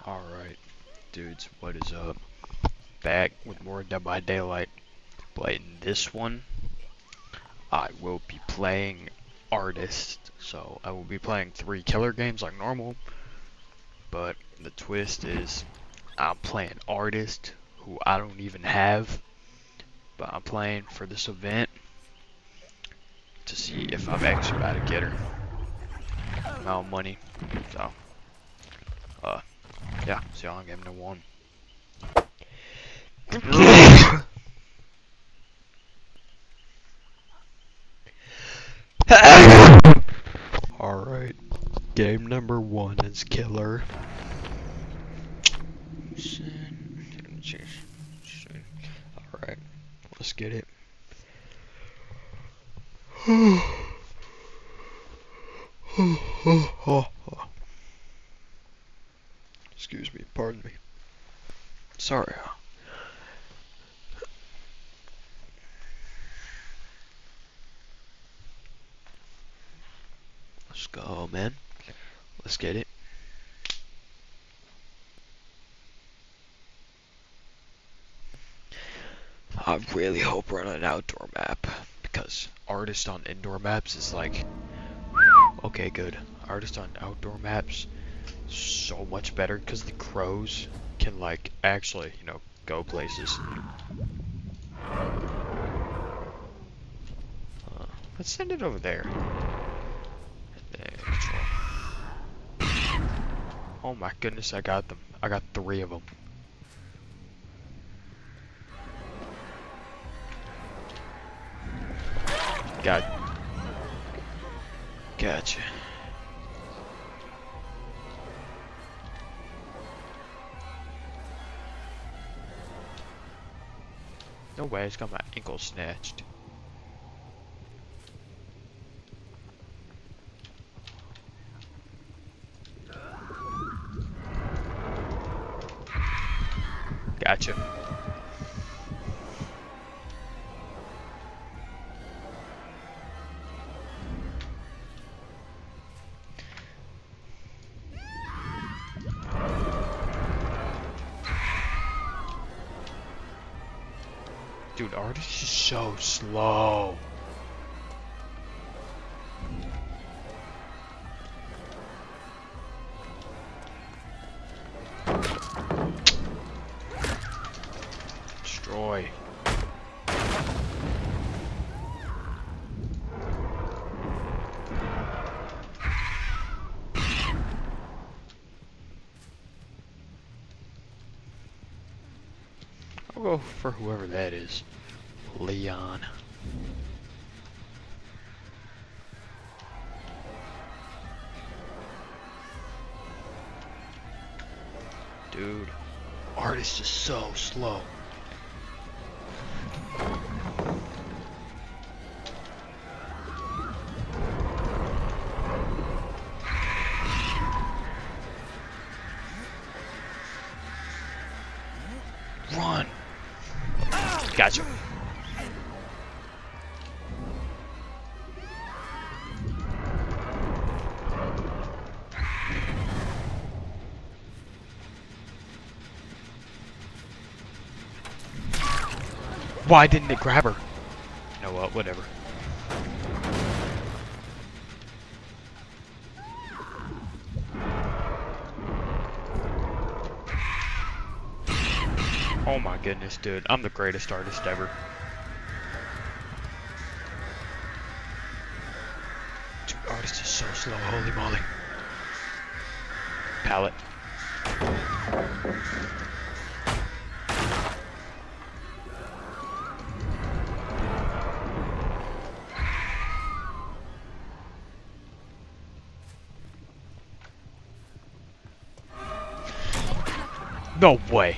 Alright, dudes, what is up? Back with more Dead by Daylight. But in this one, I will be playing Artist. So I will be playing 3 killer games like normal. But the twist is, I'm playing Artist, who I don't even have. But I'm playing for this event to see if I'm actually about to get her. Amount of money. So, yeah, see y'all in game number 1. Alright, game number 1 is Killer. Alright, let's get it. Excuse me, pardon me. Sorry. Let's go, man. Let's get it. I really hope we're on an outdoor map, because Artist on indoor maps is like, okay, good. Artist on outdoor maps, so much better, because the crows can like actually, go places. Let's send it over there. Oh my goodness, I got them. I got 3 of them. Gotcha. No way, it's got my ankle snatched. Gotcha. Dude, Artist is so slow. Destroy. I'll go for whoever that is. Leon. Dude, Artist is so slow. Run. Gotcha. Why didn't it grab her? You know what, whatever. Oh my goodness, dude. I'm the greatest artist ever. Dude, Artist is so slow, holy moly. Pallet. No way.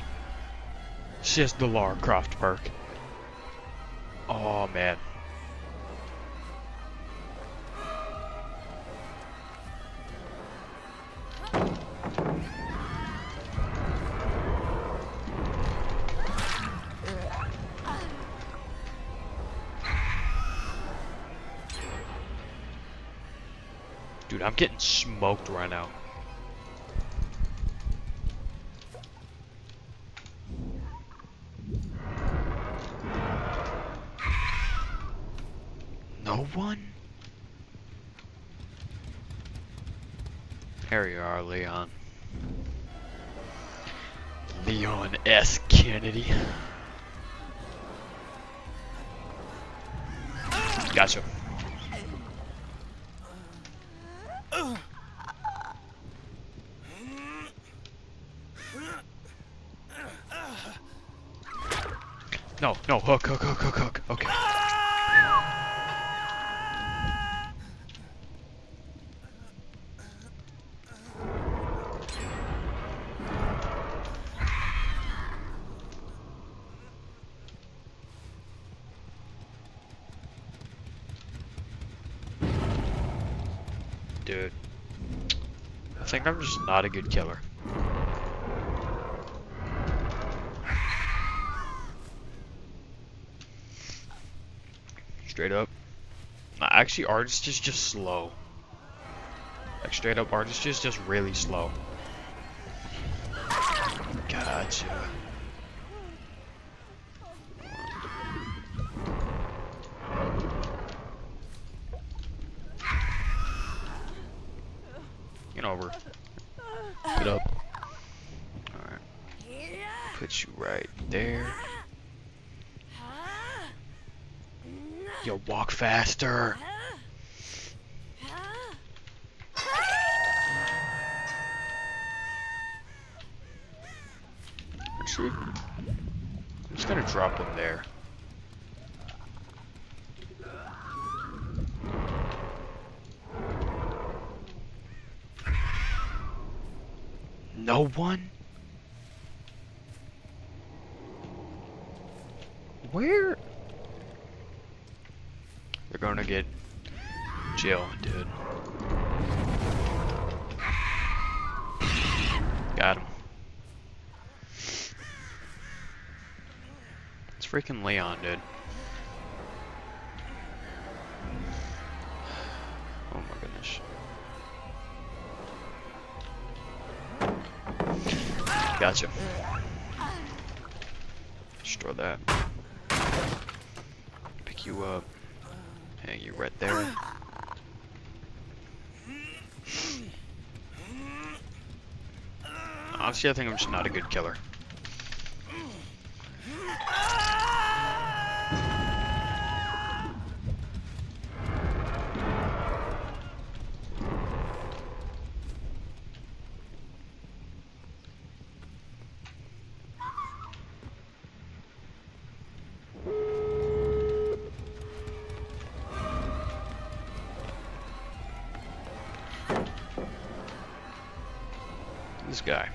She has the Lara Croft perk. Oh man. Dude, I'm getting smoked right now. one? Here you are, Leon. Leon S. Kennedy. Gotcha. No, no, hook, hook, hook, hook, hook. Okay. Dude. I think I'm just not a good killer. Straight up. Nah, actually, Artist is just slow. Like, straight up, Artist is just really slow. Gotcha. Get over. Get up. Alright. Put you right there. Yo, walk faster. Actually, I'm just gonna drop him there. No one? Where? They're gonna get Jill, dude. Got him. It's freaking Leon, dude. Oh my goodness. Gotcha. Destroy that. Pick you up. Hang you right there. Honestly, I think I'm just not a good killer. This guy.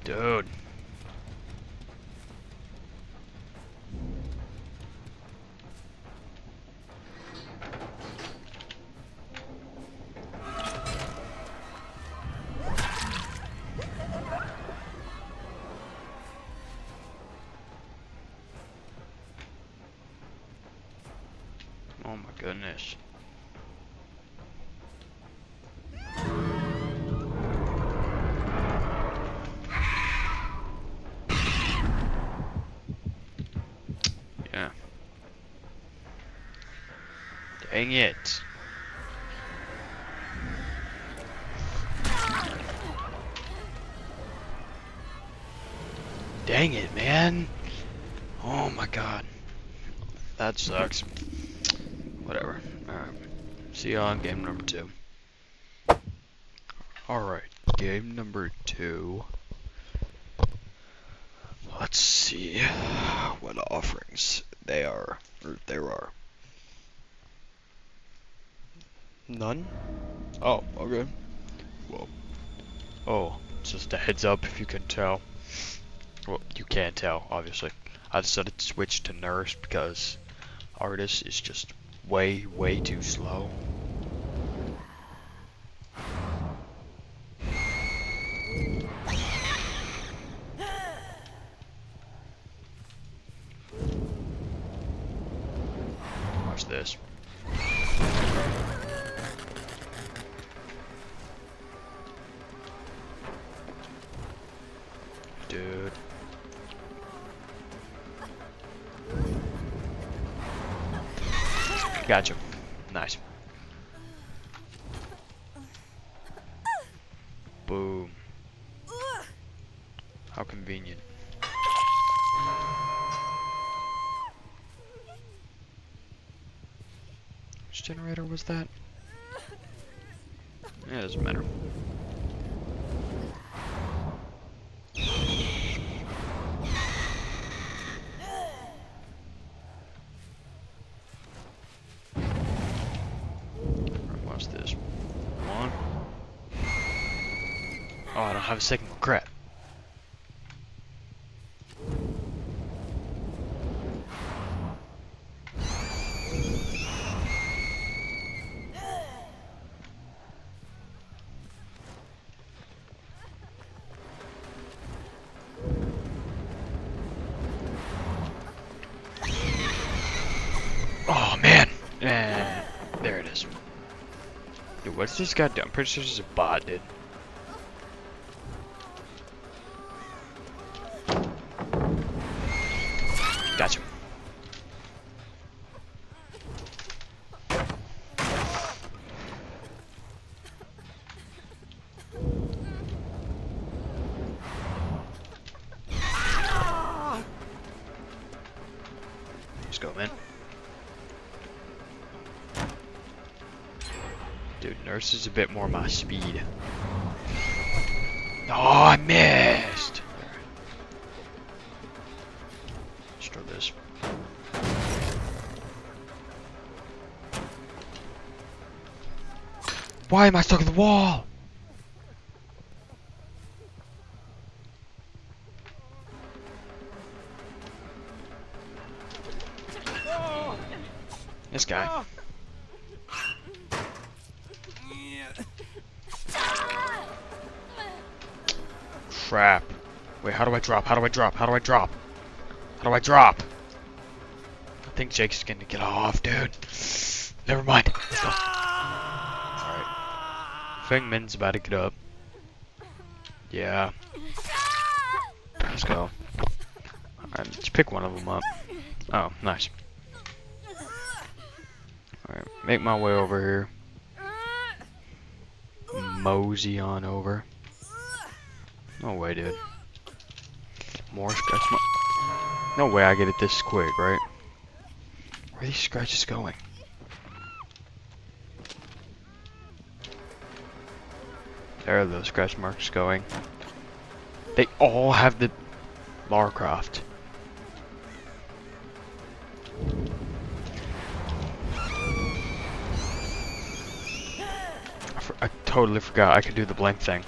Dude. Oh my goodness. Yeah. Dang it. Dang it, man. Oh my god. That sucks. Whatever. Alright. See you on game number 2. Alright, game number 2. Let's see what offerings there are. None? Oh, okay. Well. Oh, just a heads up if you can tell. Well, you can't tell, obviously. I decided to switch to Nurse because Artist is just way, way too slow. this. Dude. Gotcha. Nice. Boom. How convenient. Which generator was that? Yeah, it doesn't matter. Watch this. One. Oh, I don't have a signal. Crap. Oh man. There it is. Dude, what's this guy doing? I'm pretty sure this is a bot, dude. Gotcha. Let's go, man. Dude, Nurse is a bit more my speed. Oh, I missed! Let's try this. Why am I stuck in the wall? This guy. Crap. Wait, how do I drop? How do I drop? How do I drop? How do I drop? I think Jake's gonna get off, dude. Never mind. Let's go. Alright. Feng Min's about to get up. Yeah. Let's go. Alright, let's pick one of them up. Oh, nice. Alright, make my way over here. Mosey on over. No way, dude. More scratch marks. No way I get it this quick, right? Where are these scratches going? There are those scratch marks going. They all have the Lara Croft. I totally forgot I could do the blank thing.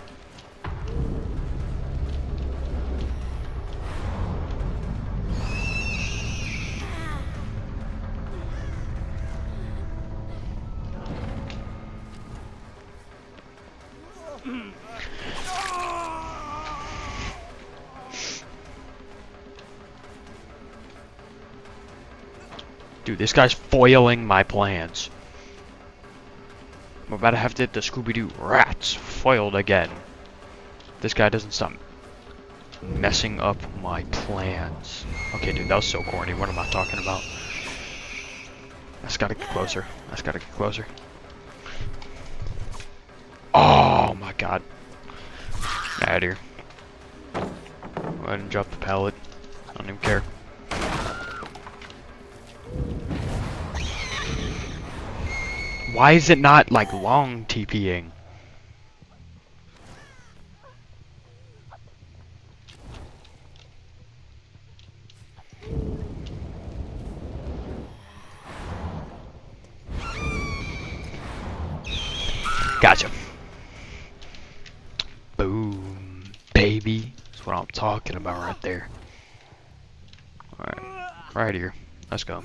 Dude, this guy's foiling my plans. I'm about to have to hit the Scooby-Doo rats. Foiled again. This guy doesn't stop messing up my plans. Okay, dude, that was so corny. What am I talking about? I just gotta get closer. I just gotta get closer. Oh my god. Get out of here. Go ahead and drop the pallet. I don't even care. Why is it not like long TPing? Gotcha. Boom, baby. That's what I'm talking about right there. Alright, right here. Let's go.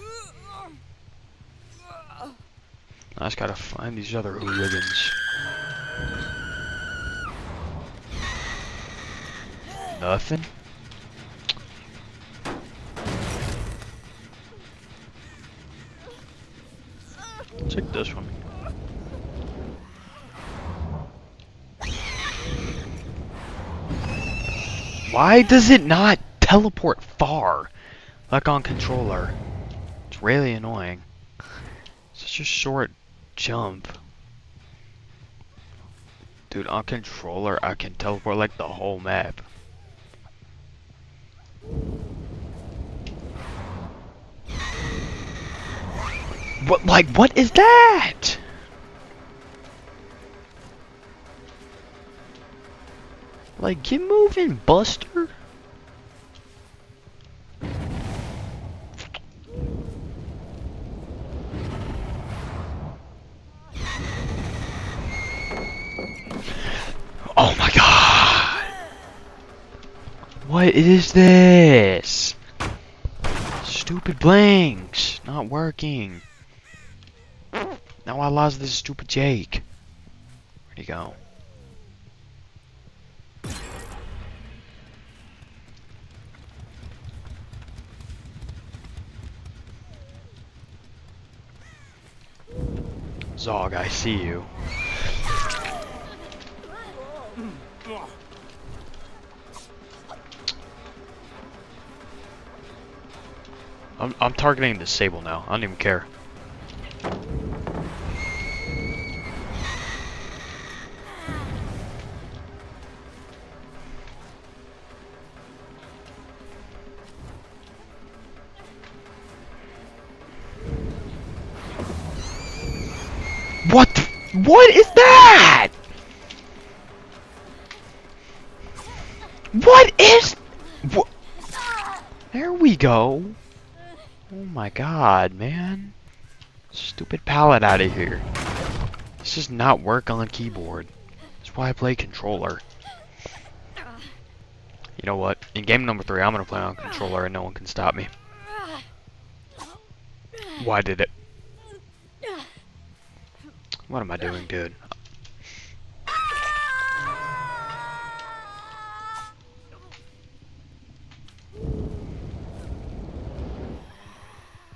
I just gotta find these other hooligans. Nothing? Check this one. Why does it not teleport far? Like on controller. It's really annoying. Such a short jump. Dude, on controller I can teleport like the whole map. What is that? Like, get moving, Buster. Oh my god! What is this? Stupid blinks! Not working. Now I lost this stupid Jake. Where'd he go? Zog, I see you. I'm targeting the Sable now. I don't even care. What is that? What is? What? There we go. Oh my god, man. Stupid pallet out of here. This does not work on the keyboard. That's why I play controller. You know what? In game number 3, I'm gonna play on controller and no one can stop me. Why did it? What am I doing, dude?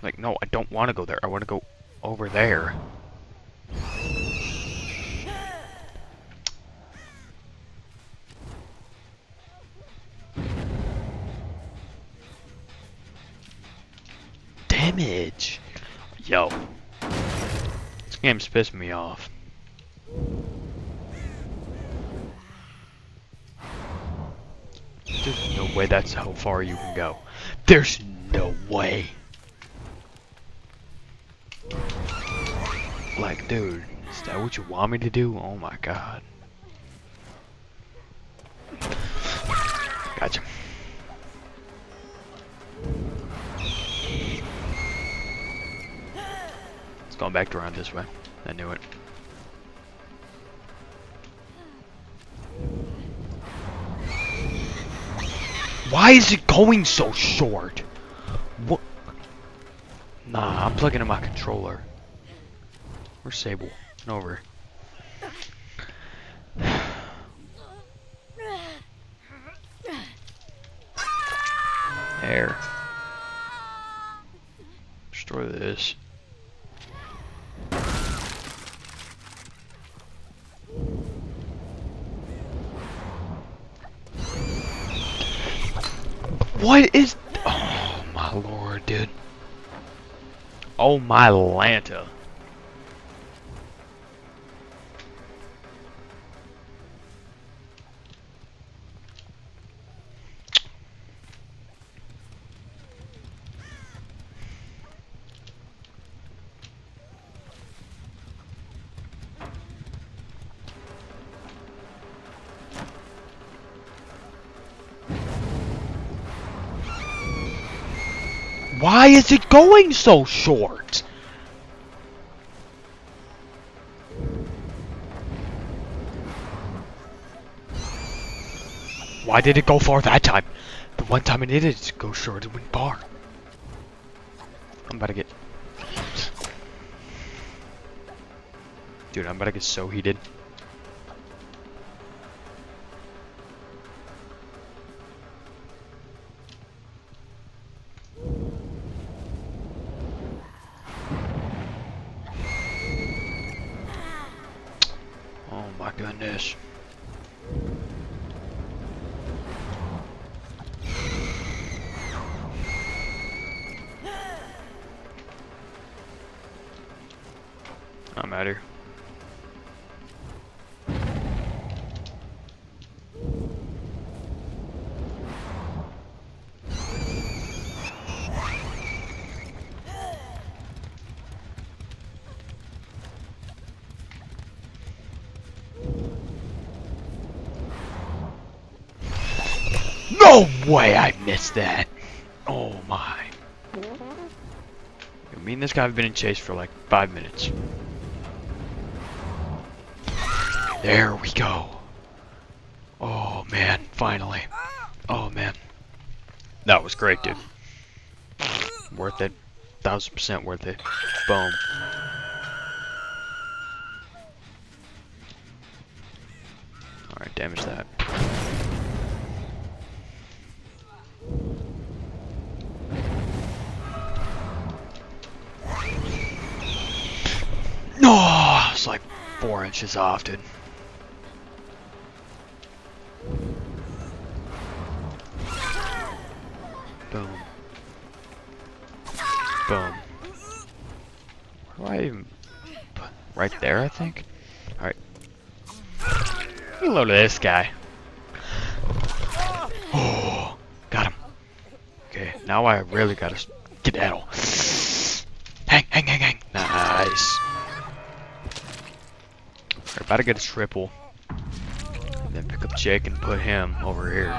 Like, no, I don't want to go there. I want to go over there. Damage. Yo. This game's pissing me off. There's no way that's how far you can go. There's no way. Like, dude, is that what you want me to do? Oh my god. Gotcha. It's going back around this way. I knew it. Why is it going so short? What? Nah, I'm plugging in my controller. Where's Sable? Over. There. Destroy this. What is... Oh my lord, dude. Oh my Lanta. Why is it going so short? Why did it go far that time? The one time it needed to go short, it went far. I'm about to get... Dude, I'm about to get so heated. goodness. I'm out here. No way I missed that. Oh my. Me and this guy have been in chase for like 5 minutes. There we go. Oh man, finally. Oh man. That was great, dude. Worth it. 1000% worth it. Boom. Alright, damage that. No, it's like 4 inches off, dude. Boom. Boom. Where do I even put? Right there, I think? Alright. Reload this guy. Oh, got him. Okay, now I really gotta skedaddle. Hang, hang, hang, hang. Nice. We're about to get a triple. Then pick up Jake and put him over here.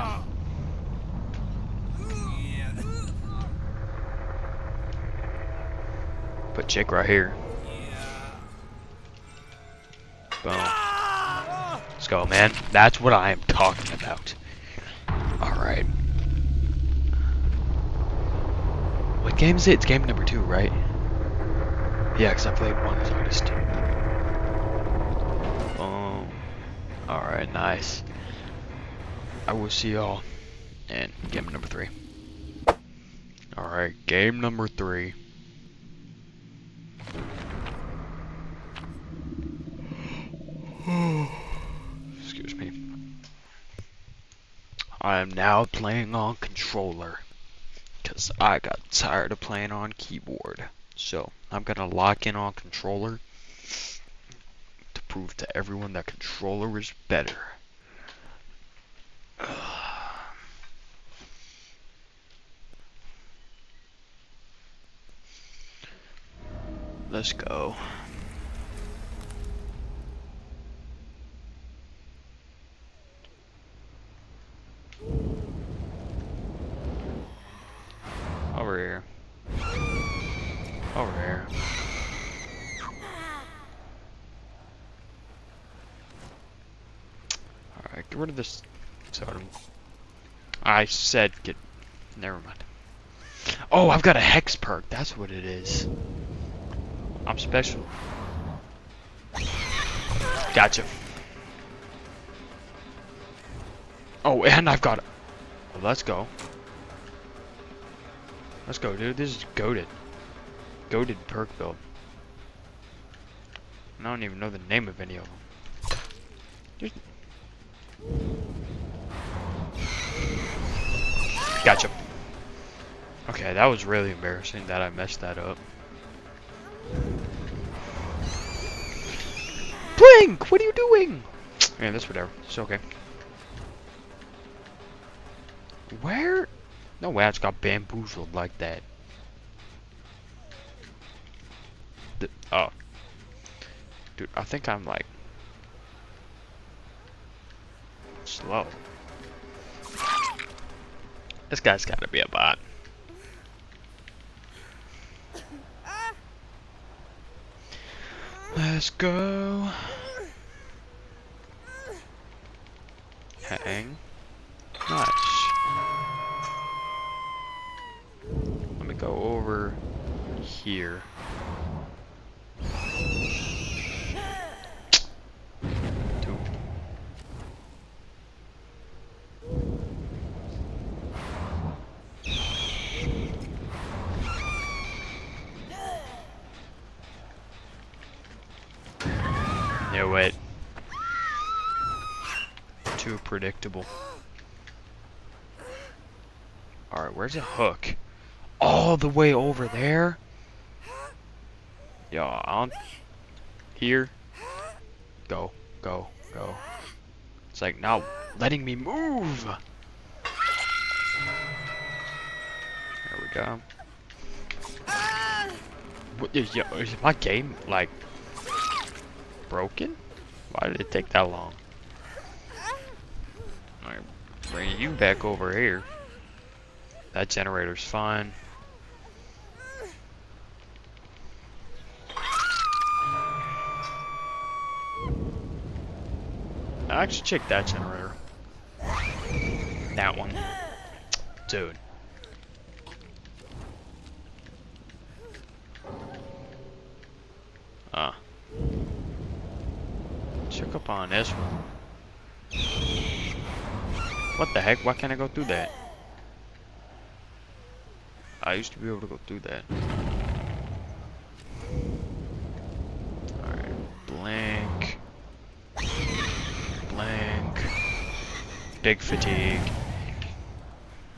Put Jake right here. Boom. Let's go, man. That's what I am talking about. Alright. What game is it? It's game number 2, right? Yeah, because I played one as artist. Alright, nice. I will see y'all in game number 3. Alright, game number 3. Excuse me. I am now playing on controller because I got tired of playing on keyboard. So I'm gonna lock in on controller to prove to everyone that controller is better. Let's go. Over here. Over here. Alright, get rid of this totem. I said get... Never mind. Oh, I've got a hex perk. That's what it is. I'm special. Gotcha. Oh, and I've got... Well, let's go. Let's go, dude. This is goated. Goated perk build. I don't even know the name of any of them. There's... Gotcha. Okay, that was really embarrassing that I messed that up. Blink! What are you doing? Man, that's whatever. It's okay. Where? No way I just got bamboozled like that. Oh. Dude, I think I'm like... slow. This guy's gotta be a bot. Let's go. Hang. Nice. Let me go over here. Two. Yeah, wait. too predictable. Alright, where's the hook? All the way over there? Yo, on here. Go, go, go. It's like not letting me move. There we go. What, is my game like broken? Why did it take that long? Alright, bring you back over here. That generator's fine. I actually check that generator. That one. Dude. Check up on this one. What the heck? Why can't I go through that? I used to be able to go through that. Alright. Blank. Blank. Big fatigue.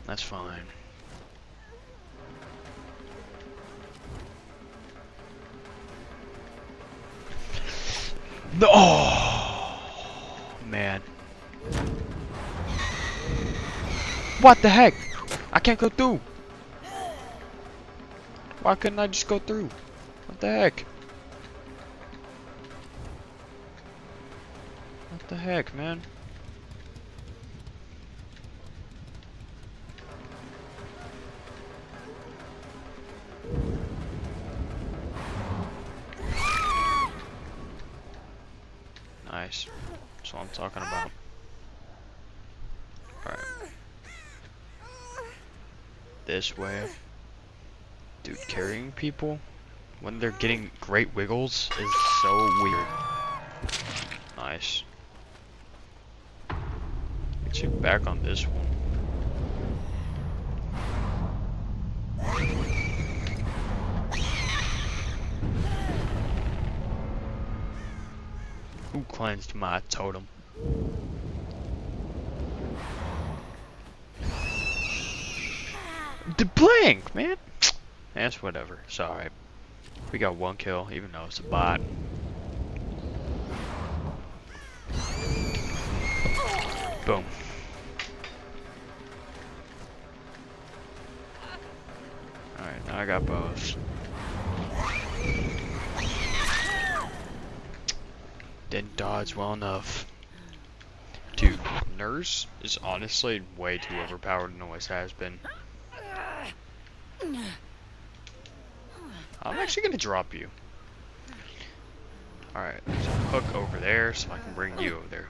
That's fine. No! Oh, man. What the heck? I can't go through. Why couldn't I just go through? What the heck? What the heck, man? Nice. That's what I'm talking about. Alright. This way. Dude, carrying people when they're getting great wiggles is so weird. Nice. Let's check back on this one. Who cleansed my totem? The blank, man. That's whatever. It's alright. We got one kill, even though it's a bot. Boom. Alright, now I got bows. Didn't dodge well enough. Dude, Nurse is honestly way too overpowered than always has been. I'm actually gonna drop you. Alright, there's a hook over there, so I can bring you over there.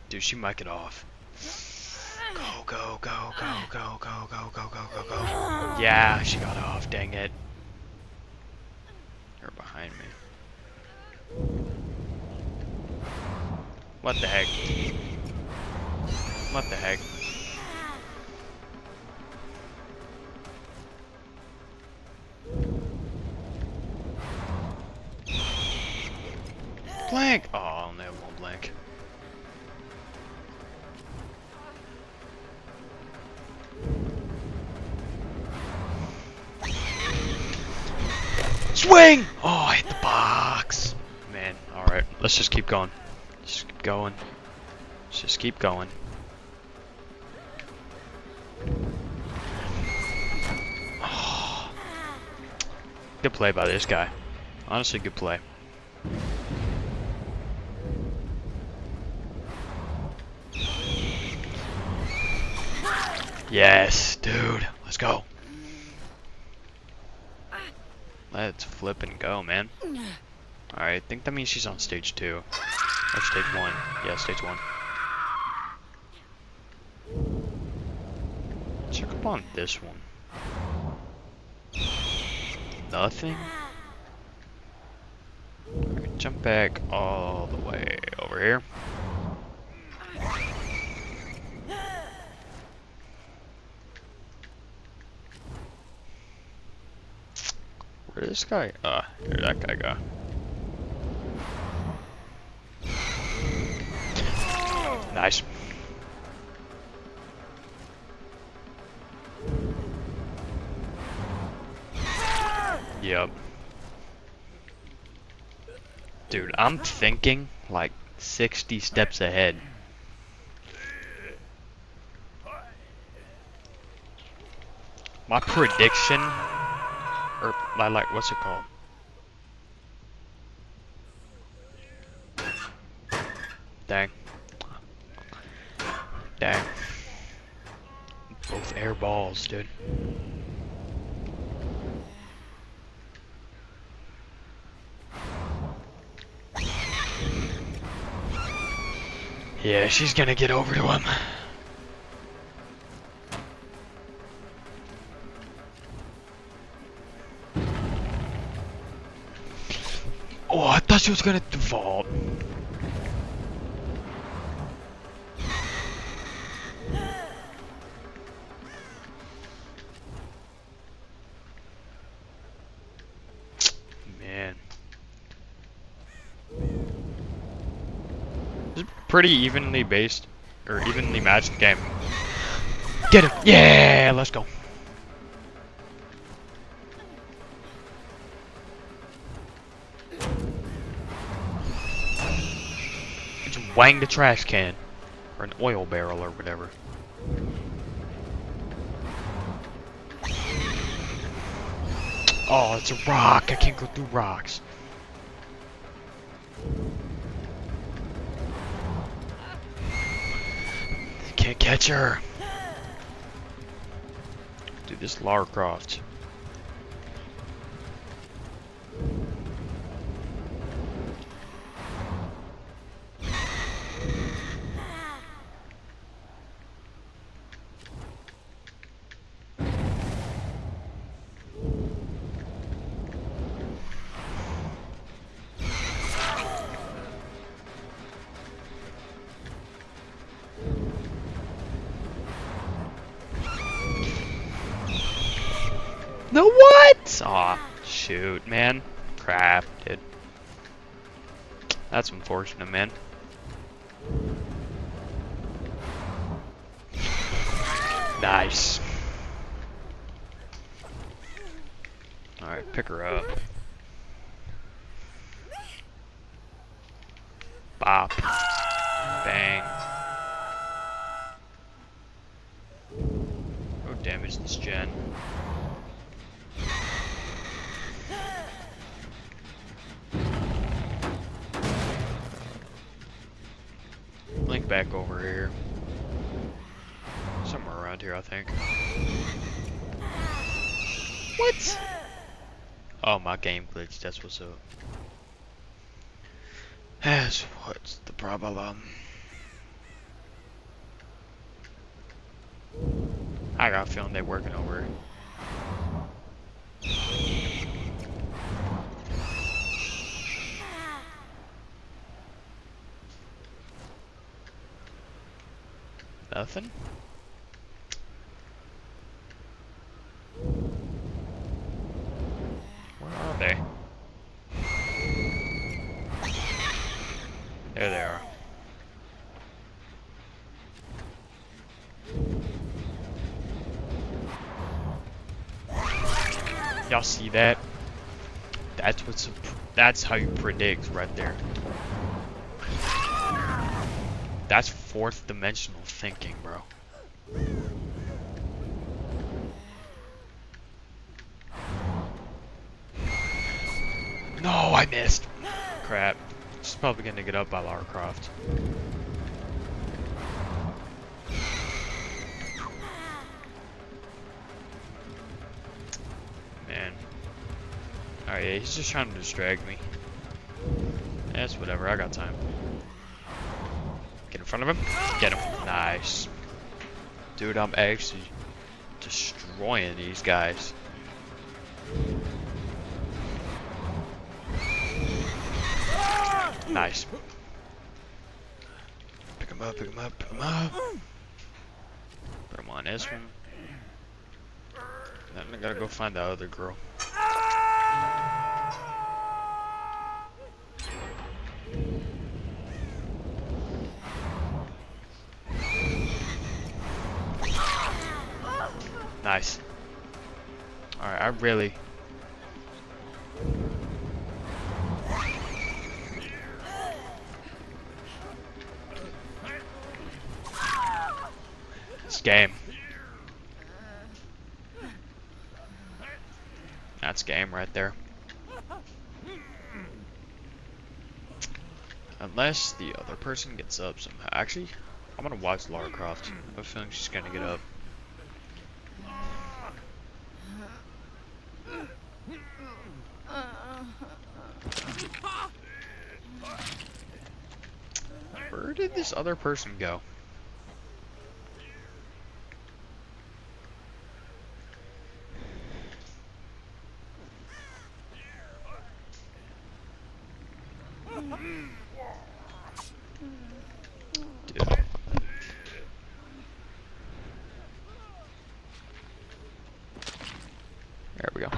Dude, she might get off. Go, go, go, go, go, go, go, go, go, go, go. Yeah, she got off, dang it. You're behind me. What the heck? What the heck? Blank! Oh, I only have one blank. Swing! Oh, I hit the box. Man, alright. Let's just keep going. Just keep going. Let's just keep going. Oh. Good play by this guy. Honestly, good play. Yes, dude. Let's go. Let's flip and go, man. Alright, I think that means she's on stage 2. Or stage 1. Yeah, stage 1. Check up on this one. Nothing? Alright, jump back all the way over here. Where did this guy? Here that guy go. Nice. Yep. Dude, I'm thinking like 60 steps ahead. My prediction, or my, like, what's it called? Dang. Dang. Both air balls, dude. Yeah, she's gonna get over to him. Oh, I thought she was gonna default. Man. It's a pretty evenly based, or evenly matched game. Get him! Yeah, let's go. Just wang the trash can. Or an oil barrel or whatever. Oh, it's a rock. I can't go through rocks. Can't catch her. Dude, this Lara Croft. No, what? Aw, shoot, man. Crap, dude. That's unfortunate, man. Nice. Alright, pick her up. Bop. Bang. Oh, damage this gen. Link back over here. Somewhere around here, I think. What? Oh, my game glitched. That's what's up. That's what's the problem. I got a feeling they're working over it. Nothing? Where are they? There they are. Y'all see that? That's how you predict right there. That's fourth dimensional thinking, bro. No, I missed. Crap. She's probably gonna get up by Lara Croft. Man. Alright, yeah, he's just trying to distract me. That's whatever, I got time. Get in front of him. Get him. Nice. Dude, I'm actually destroying these guys. Nice. Pick him up, pick him up, pick him up. Put him on this one. Then I gotta go find the other girl. Nice. Alright, I really... This game. That's game right there. Unless the other person gets up somehow. Actually, I'm gonna watch Lara Croft. I have a feeling she's gonna get up. Where did this other person go? Dude. There we go.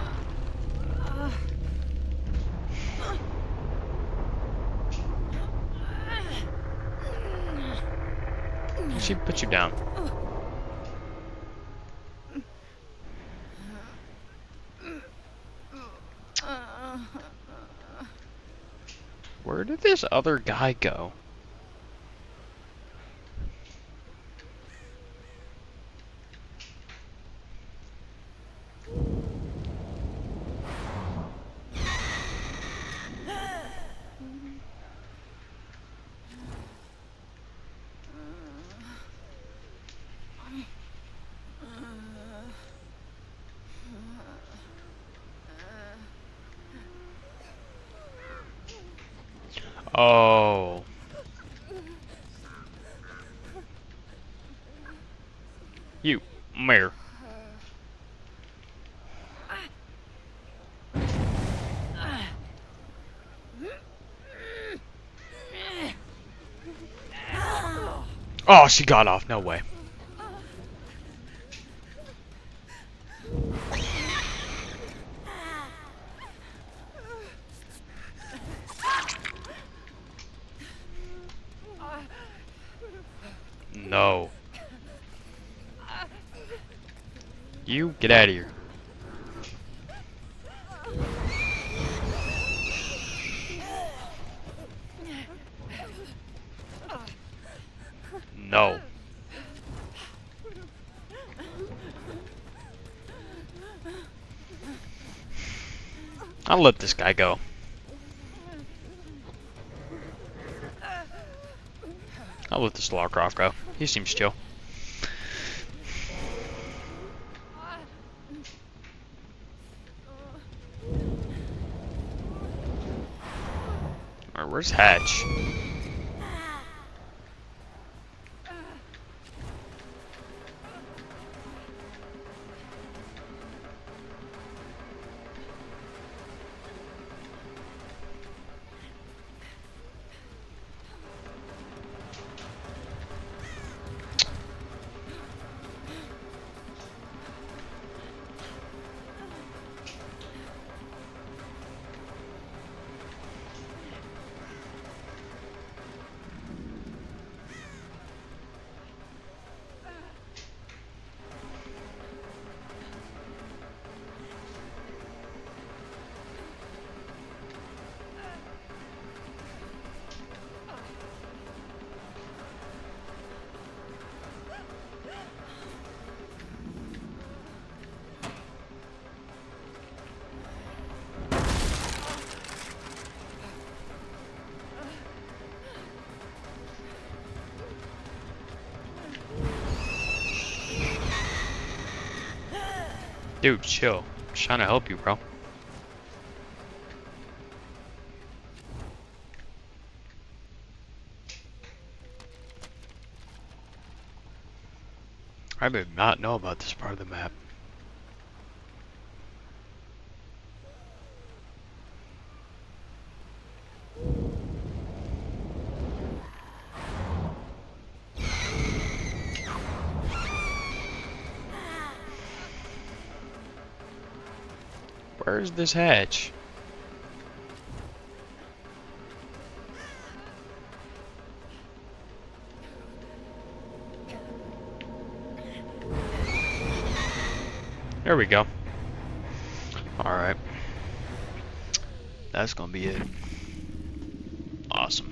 She put you down. Where did this other guy go? Oh. You, Mayor. Oh, she got off. No way. No. You, get out of here. No. I'll let this guy go. I'll let this Lara Croft go. He seems chill. Alright, where's Hatch? Dude, chill. I'm trying to help you, bro. I did not know about this part of the map. Where's this hatch? There we go. Alright. That's gonna be it. Awesome.